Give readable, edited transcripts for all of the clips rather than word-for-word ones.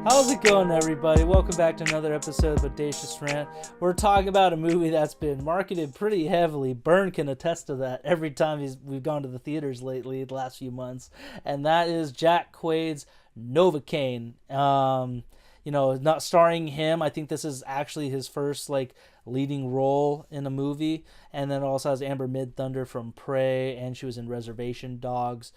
How's it going, everybody? Welcome back to another episode of Bodacious Rant. We're talking about a movie that's been marketed pretty heavily. Byrne can attest to that every time we've gone to the theaters lately, the last few months, and that is Jack Quaid's Novocaine. Not starring him. I think this is actually his first leading role in a movie, and then it also has Amber Midthunder from Prey, and she was in Reservation Dogs.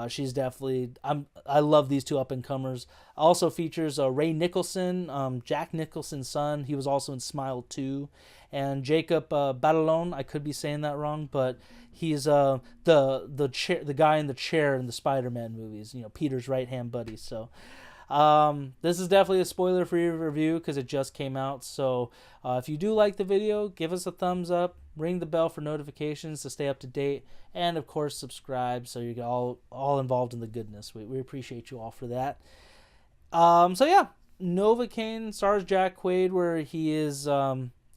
She's definitely I love these two up and comers. Also features Ray Nicholson, Jack Nicholson's son. He was also in Smile 2, and Jacob Batalon. I could be saying that wrong, but he's the guy in the chair in the Spider-Man movies. Peter's right hand buddy. So. This is definitely a spoiler-free review because it just came out. So if you do like the video, give us a thumbs up, ring the bell for notifications to stay up to date, and of course subscribe so you get all involved in the goodness. We appreciate you all for that. Novocaine stars Jack Quaid, where he is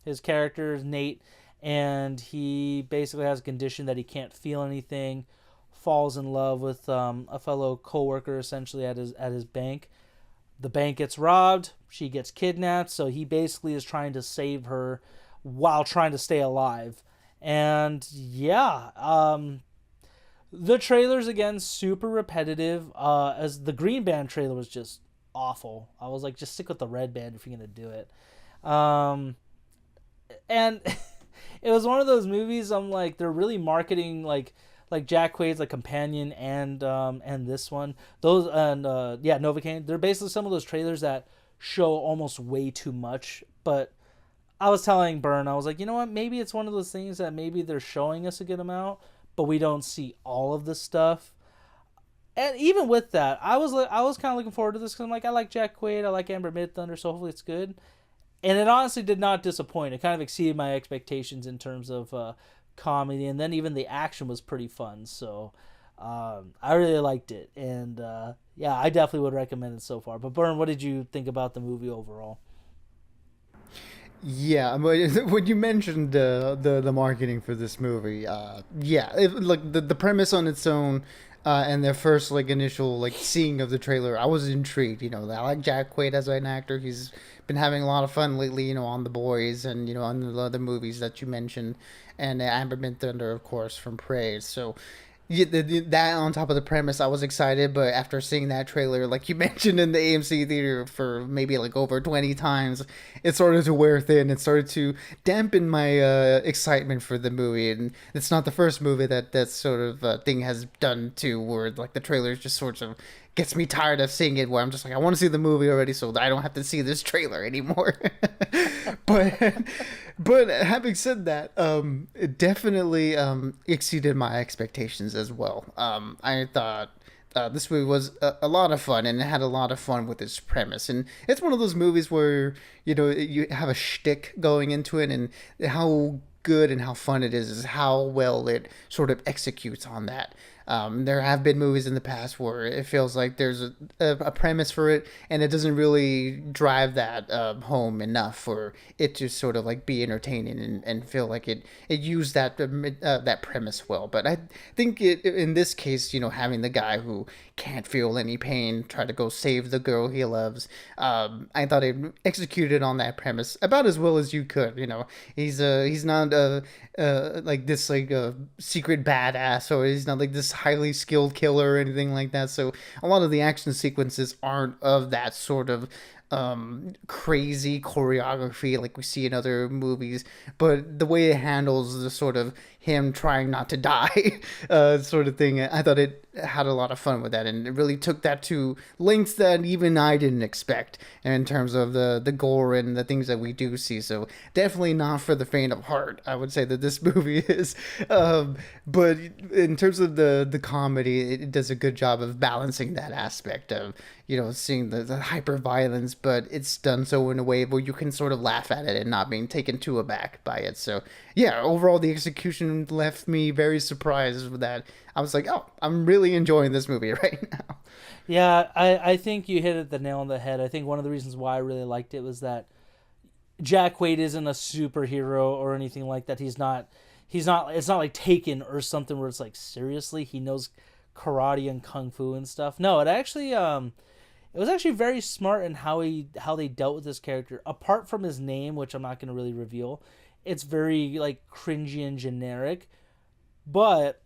his character is Nate, and he basically has a condition that he can't feel anything. Falls in love with a fellow coworker essentially at his bank. The bank gets robbed, she gets kidnapped, so he basically is trying to save her while trying to stay alive. And the trailers again super repetitive. As the Green Band trailer was just awful. I was like, just stick with the Red Band if you're gonna do it. And it was one of those movies. I'm like, they're really marketing like Jack Quaid's companion and this one, Novocaine. They're basically some of those trailers that show almost way too much. But I was telling Byrne, I was like, you know what? Maybe it's one of those things that maybe they're showing us a good amount, but we don't see all of the stuff. And even with that, I was kind of looking forward to this because I'm like, I like Jack Quaid, I like Amber Midthunder, so hopefully it's good. And it honestly did not disappoint. It kind of exceeded my expectations in terms of comedy, and then even the action was pretty fun. So I really liked it, and I definitely would recommend it so far. But Byrne, what did you think about the movie overall? Yeah, but when you mentioned the marketing for this movie, the premise on its own, and their first initial seeing of the trailer, I was intrigued. I like Jack Quaid as an actor. He's been having a lot of fun lately. On The Boys and on the other movies that you mentioned, and Amber Midthunder, of course, from Prey. So yeah, that on top of the premise, I was excited. But after seeing that trailer, like you mentioned in the AMC theater for maybe over 20 times, it started to wear thin. It started to dampen my excitement for the movie. And it's not the first movie that sort of thing has done too, where the trailers just sort of gets me tired of seeing it, where I'm just like, I want to see the movie already so I don't have to see this trailer anymore. but but having said that, it definitely exceeded my expectations as well. I thought this movie was a lot of fun, and it had a lot of fun with its premise. And it's one of those movies where you have a shtick going into it, and how good and how fun it is how well it sort of executes on that. There have been movies in the past where it feels like there's a premise for it, and it doesn't really drive that home enough for it to sort of be entertaining and feel like it used that premise well. But I think in this case, having the guy who can't feel any pain try to go save the girl he loves, I thought it executed on that premise about as well as you could. He's not this a secret badass, or he's not this highly skilled killer or anything like that. So a lot of the action sequences aren't of that sort of crazy choreography like we see in other movies, but the way it handles the sort of him trying not to die sort of thing, I thought it had a lot of fun with that, and it really took that to lengths that even I didn't expect in terms of the gore and the things that we do see. So definitely not for the faint of heart, I would say that this movie is. But in terms of the comedy, it does a good job of balancing that aspect of seeing the hyper violence, but it's done so in a way where you can sort of laugh at it and not being taken too aback by it. So yeah, overall the execution left me very surprised with that. I was like, oh, I'm really enjoying this movie right now. Yeah, I think you hit it the nail on the head. I think one of the reasons why I really liked it was that Jack Quaid isn't a superhero or anything like that. He's not. It's not like Taken or something where it's seriously he knows karate and kung fu and stuff. No, it actually it was actually very smart in how they dealt with this character. Apart from his name, which I'm not going to really reveal, it's very like cringy and generic. But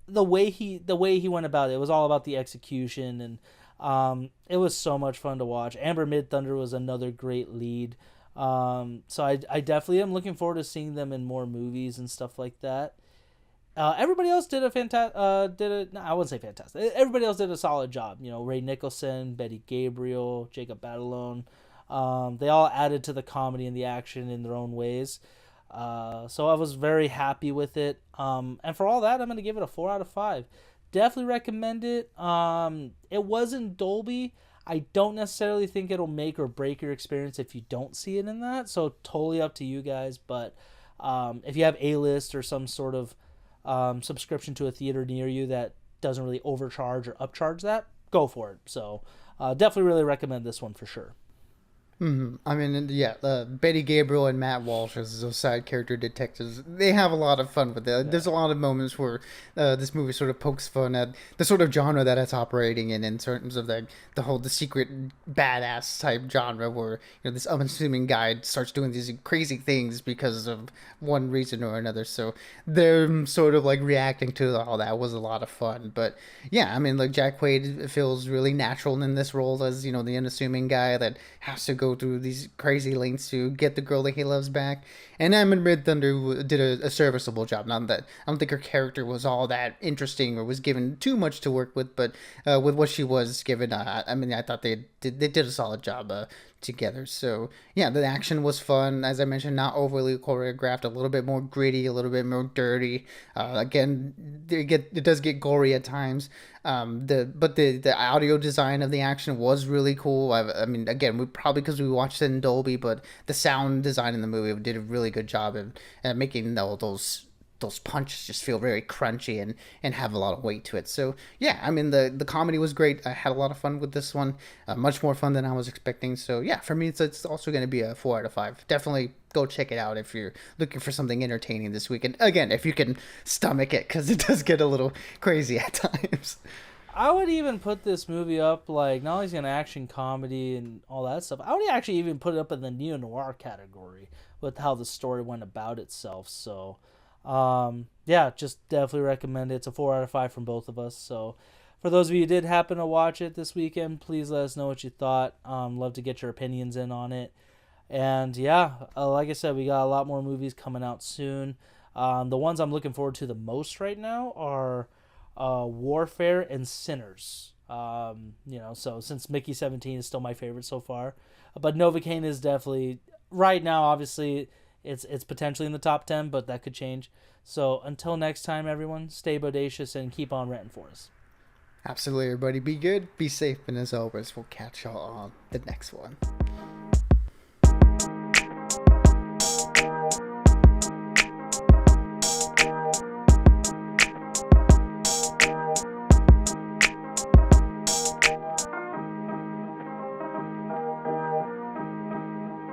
the way he went about it, it was all about the execution, and it was so much fun to watch. Amber Mid-Thunder was another great lead. So I definitely am looking forward to seeing them in more movies and stuff like that. Everybody else did a fantastic. No, I wouldn't say fantastic. Everybody else did a solid job. You know, Ray Nicholson, Betty Gabriel, Jacob Batalon. They all added to the comedy and the action in their own ways. So I was very happy with it. And for all that, I'm gonna give it a 4 out of 5. Definitely recommend it. It wasn't Dolby. I don't necessarily think it'll make or break your experience if you don't see it in that. So totally up to you guys. But if you have A-list or some sort of subscription to a theater near you that doesn't really overcharge or upcharge that, go for it. So definitely really recommend this one for sure. I mean, yeah, Betty Gabriel and Matt Walsh as those side character detectives, they have a lot of fun with it. Yeah. There's a lot of moments where this movie sort of pokes fun at the sort of genre that it's operating in terms of the secret badass type genre where, you know, this unassuming guy starts doing these crazy things because of one reason or another. So they're sort of like reacting to all that was a lot of fun. But yeah, I mean, like Jack Quaid feels really natural in this role as, you know, the unassuming guy that has to go through these crazy lengths to get the girl that he loves back. And Amber Mid-Thunder did a serviceable job. Not that I don't think her character was all that interesting or was given too much to work with, but with what she was given, I mean, I thought they did a solid job together. So yeah, the action was fun. As I mentioned, not overly choreographed, a little bit more gritty, a little bit more dirty. Again, it does get gory at times. The audio design of the action was really cool. I mean, again, we probably because we watched it in Dolby, but the sound design in the movie did a really good job at making those punches just feel very crunchy and have a lot of weight to it. So yeah, I mean the comedy was great. I had a lot of fun with this one, much more fun than I was expecting. So yeah, for me it's also going to be a 4 out of 5. Definitely go check it out if you're looking for something entertaining this weekend. Again, if you can stomach it, because it does get a little crazy at times. I would even put this movie up, like, not only is it an action comedy and all that stuff, I would actually even put it up in the neo-noir category with how the story went about itself. So yeah, just definitely recommend it. It's a 4 out of 5 from both of us. So for those of you who did happen to watch it this weekend, please let us know what you thought. Love to get your opinions in on it. And yeah, like I said, we got a lot more movies coming out soon. The ones I'm looking forward to the most right now are Warfare and Sinners. So since Mickey 17 is still my favorite so far, but Novocaine is definitely right now. Obviously, it's potentially in the top 10, but that could change. So until next time, everyone, stay bodacious and keep on ranting for us. Absolutely, everybody. Be good, be safe, and as always, we'll catch y'all on the next one.